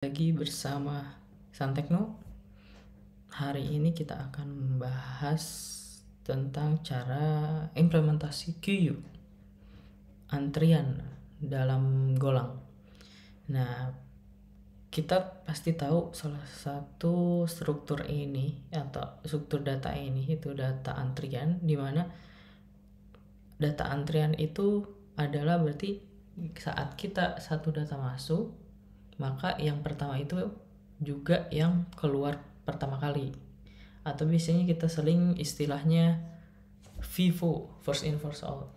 Lagi bersama Santekno. Hari ini kita akan membahas tentang cara implementasi QU, antrian dalam Golang. Nah, kita pasti tahu salah satu struktur ini atau struktur data ini itu data antrian, di mana data antrian itu adalah berarti saat kita satu data masuk, maka yang pertama itu juga yang keluar pertama kali, atau biasanya kita sering istilahnya FIFO, first in first out.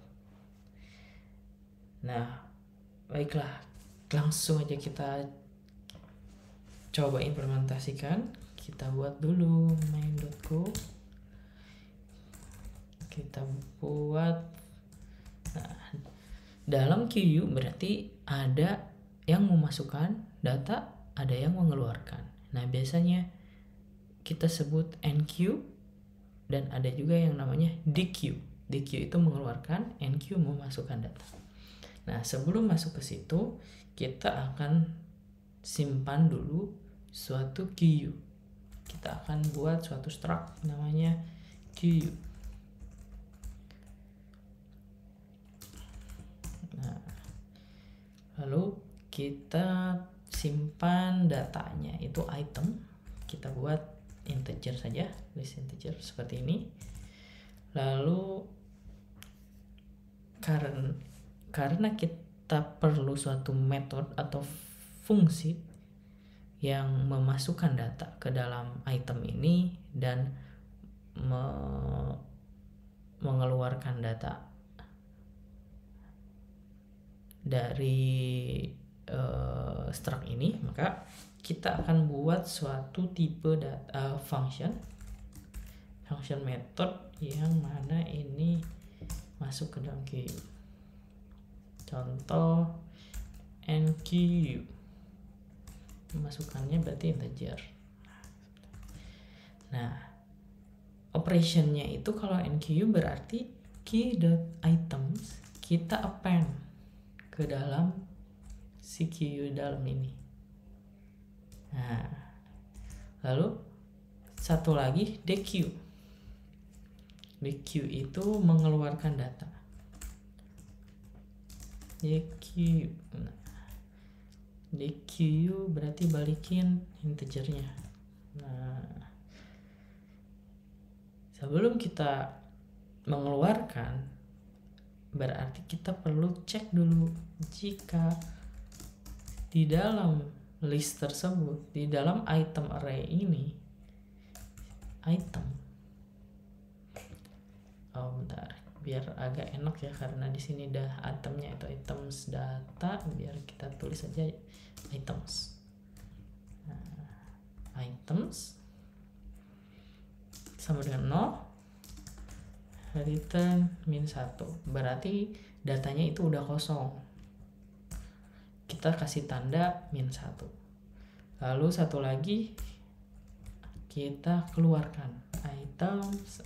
Nah, baiklah, langsung aja kita coba implementasikan. Kita buat dulu main.go, kita buat. Nah, dalam QU berarti ada yang memasukkan data, ada yang mengeluarkan. Nah, biasanya kita sebut NQ, dan ada juga yang namanya DQ. DQ itu mengeluarkan, NQ memasukkan data. Nah, sebelum masuk ke situ, kita akan simpan dulu suatu QU. Kita akan buat suatu struct namanya QU. Nah, lalu kita simpan datanya itu item, kita buat integer saja, list integer seperti ini. Lalu karena kita perlu suatu metode atau fungsi yang memasukkan data ke dalam item ini dan mengeluarkan data dari struct ini, maka kita akan buat suatu tipe function method yang mana ini masuk ke dalam QU. Contoh NQ, masukannya berarti integer. Nah, operationnya itu kalau NQ berarti key.items kita append ke dalam si QU dalam ini. Nah, lalu satu lagi DQ. DQ itu mengeluarkan data. DQ. Nah, DQ berarti balikin integernya. Nah, sebelum kita mengeluarkan, berarti kita perlu cek dulu jika di dalam list tersebut, di dalam item array ini, bentar, biar agak enak ya, karena di sini dah itemnya itu items data, biar kita tulis saja items. Nah, items sama dengan 0, return -1, berarti datanya itu udah kosong. Kita kasih tanda -1. Lalu satu lagi kita keluarkan items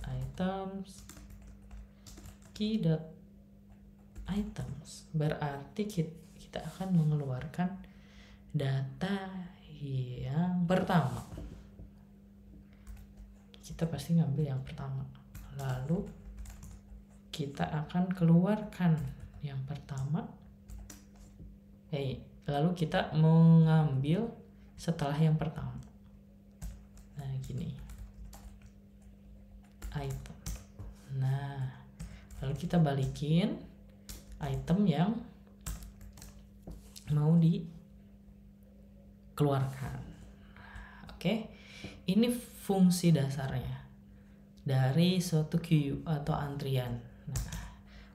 key.items, berarti kita akan mengeluarkan data yang pertama. Kita pasti ngambil yang pertama, lalu kita akan keluarkan yang pertama, lalu kita mengambil setelah yang pertama. Nah, gini, item. Nah, lalu kita balikin item yang mau dikeluarkan. Oke, ini fungsi dasarnya dari suatu QU atau antrian. Nah,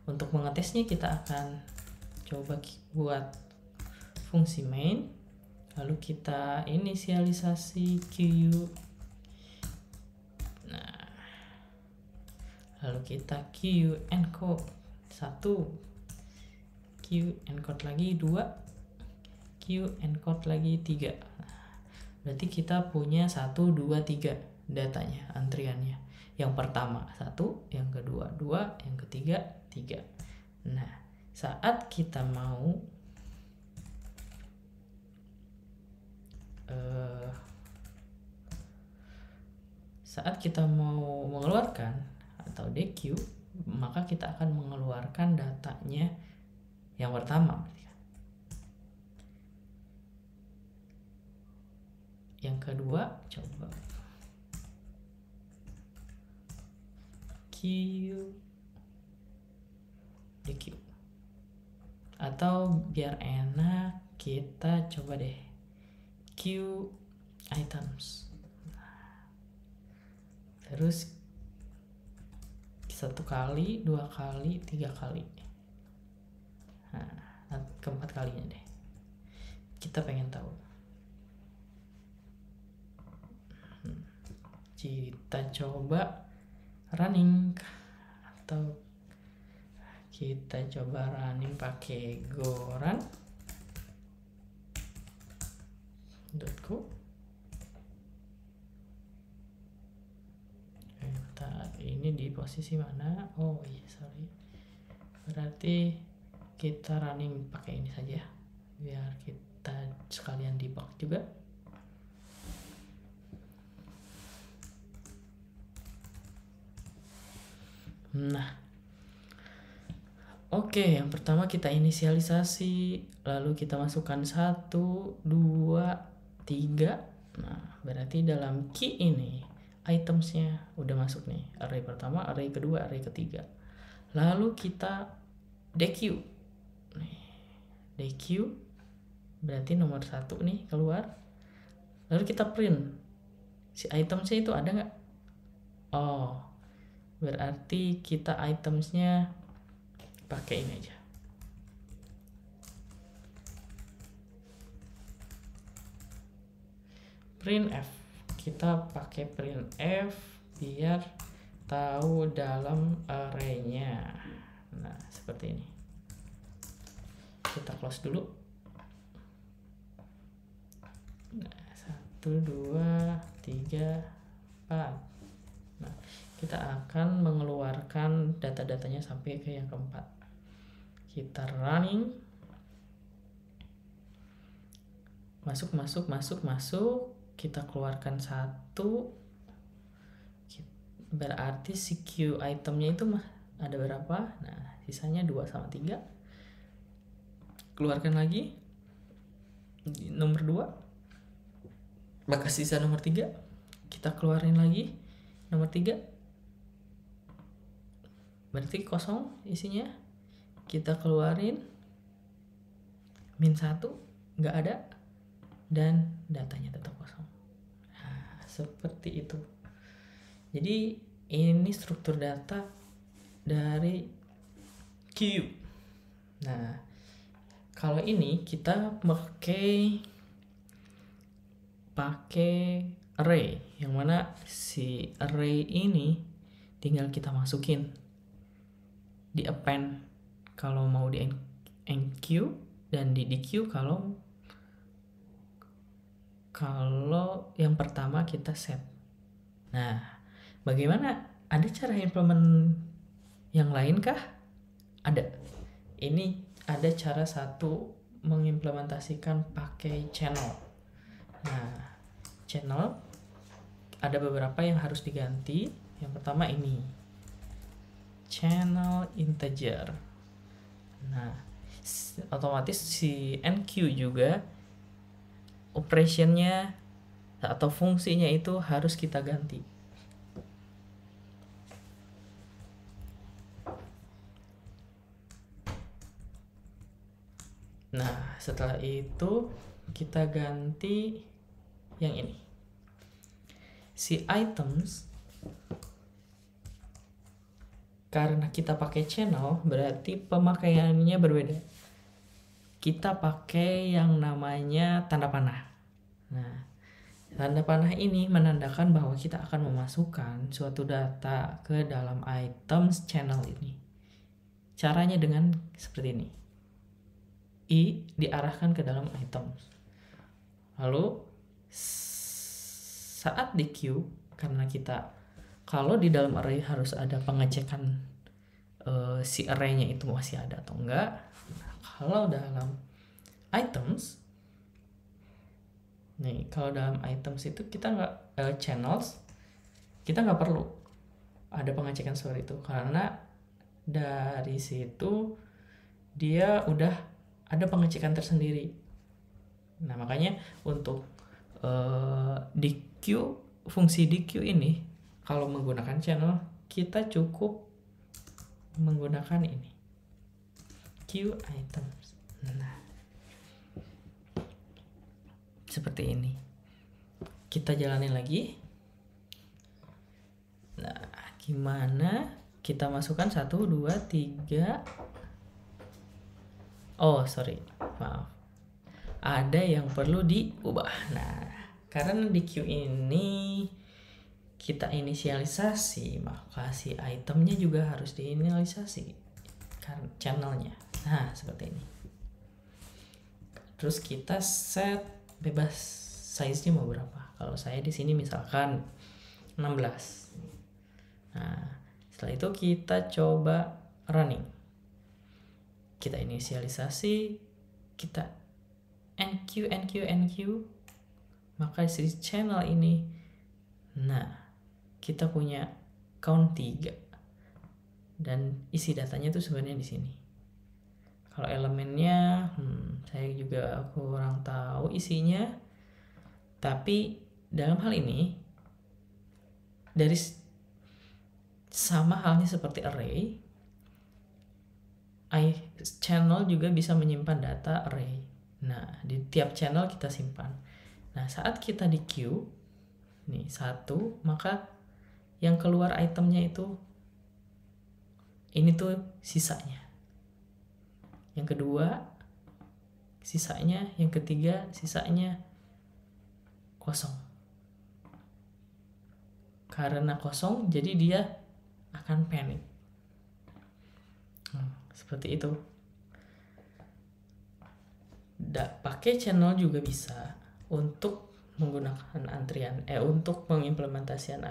untuk mengetesnya kita akan coba buat fungsi main, lalu kita inisialisasi QU. Nah, lalu kita QU encode 1, QU encode lagi 2, QU encode lagi 3. Berarti kita punya 1, 2, 3 datanya, antriannya. Yang pertama 1, yang kedua 2, yang ketiga 3. Nah, saat kita mau saat kita mau mengeluarkan atau DQ, maka kita akan mengeluarkan datanya yang pertama. Yang kedua, coba Q DQ, atau biar enak kita coba deh Q items. Terus 1 kali, 2 kali, 3 kali. Nah, keempat kalinya deh. Kita pengen tahu. Kita coba running, atau kita coba running pakai goran.co. Ini di posisi mana? Oh iya, sorry. Berarti kita running pakai ini saja, biar kita sekalian debug juga. Nah, oke, yang pertama kita inisialisasi, lalu kita masukkan 1, 2, 3. Nah, berarti dalam key ini itemsnya udah masuk nih, array pertama, array kedua, array ketiga. Lalu kita DQ nih, DQ berarti nomor 1 nih keluar. Lalu kita print si itemsnya itu ada nggak. Oh, berarti kita itemsnya pakai ini aja, printf. Kita pakai printf biar tahu dalam arraynya. Nah, seperti ini. Kita close dulu. Nah, 1, 2, 3, 4. Nah, kita akan mengeluarkan data-datanya sampai ke yang keempat. Kita running, masuk, kita keluarkan 1. Berarti si Q itemnya itu ada berapa? Nah, sisanya 2 sama 3. Keluarkan lagi nomor 2, maka sisa nomor 3. Kita keluarin lagi nomor 3, berarti kosong isinya. Kita keluarin -1, nggak ada, dan datanya tetap kosong. Nah, seperti itu. Jadi ini struktur data dari Q. Nah, kalau ini kita pakai array, yang mana si array ini tinggal kita masukin di append kalau mau di enq, dan di dq kalau yang pertama kita set. Nah, bagaimana? Ada cara implement yang lain kah? Ada. Ini ada cara satu mengimplementasikan pakai channel. Nah, channel ada beberapa yang harus diganti. Yang pertama ini, channel integer. Nah, otomatis si enq juga operationnya atau fungsinya itu harus kita ganti. Nah, setelah itu kita ganti yang ini. Si items, karena kita pakai channel, berarti pemakaiannya berbeda. Kita pakai yang namanya tanda panah. Nah, tanda panah ini menandakan bahwa kita akan memasukkan suatu data ke dalam items channel ini. Caranya dengan seperti ini. I diarahkan ke dalam items. Lalu saat di queue, karena kita kalau di dalam array harus ada pengecekan si arraynya itu masih ada atau enggak. Nah, kalau dalam items, nih kalau dalam items itu kita nggak channels, kita nggak perlu ada pengecekan seperti itu, karena dari situ dia udah ada pengecekan tersendiri. Nah makanya untuk DQ, fungsi DQ ini kalau menggunakan channel kita cukup menggunakan ini queue items. Nah seperti ini, kita jalanin lagi. Nah gimana kita masukkan 1, 2, 3. Oh sorry, maaf, ada yang perlu diubah. Nah karena di queue ini kita inisialisasi, maka si itemnya juga harus diinisialisasi karena channelnya. Nah seperti ini. Terus kita set bebas size-nya mau berapa. Kalau saya di sini misalkan 16. Nah setelah itu kita coba running, kita inisialisasi, kita enqueue, maka si channel ini, nah kita punya count 3 dan isi datanya tuh sebenarnya di sini. Kalau elemennya saya juga kurang tahu isinya, tapi dalam hal ini dari sama halnya seperti array, channel juga bisa menyimpan data array. Nah di tiap channel kita simpan. Nah saat kita di queue nih 1, maka yang keluar itemnya itu ini tuh sisanya, yang kedua sisanya, yang ketiga sisanya kosong. Karena kosong jadi dia akan panic. Seperti itu. Pakai channel juga bisa untuk menggunakan antrian, untuk mengimplementasikan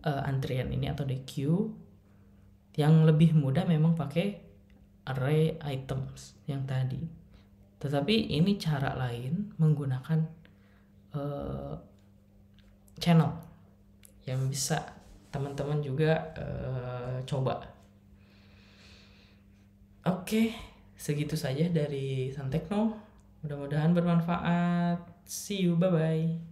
antrian ini atau DQ. Yang lebih mudah memang pakai array items yang tadi. Tetapi ini cara lain menggunakan channel yang bisa teman-teman juga coba. Oke, segitu saja dari Santekno. Mudah-mudahan bermanfaat. See you, bye-bye.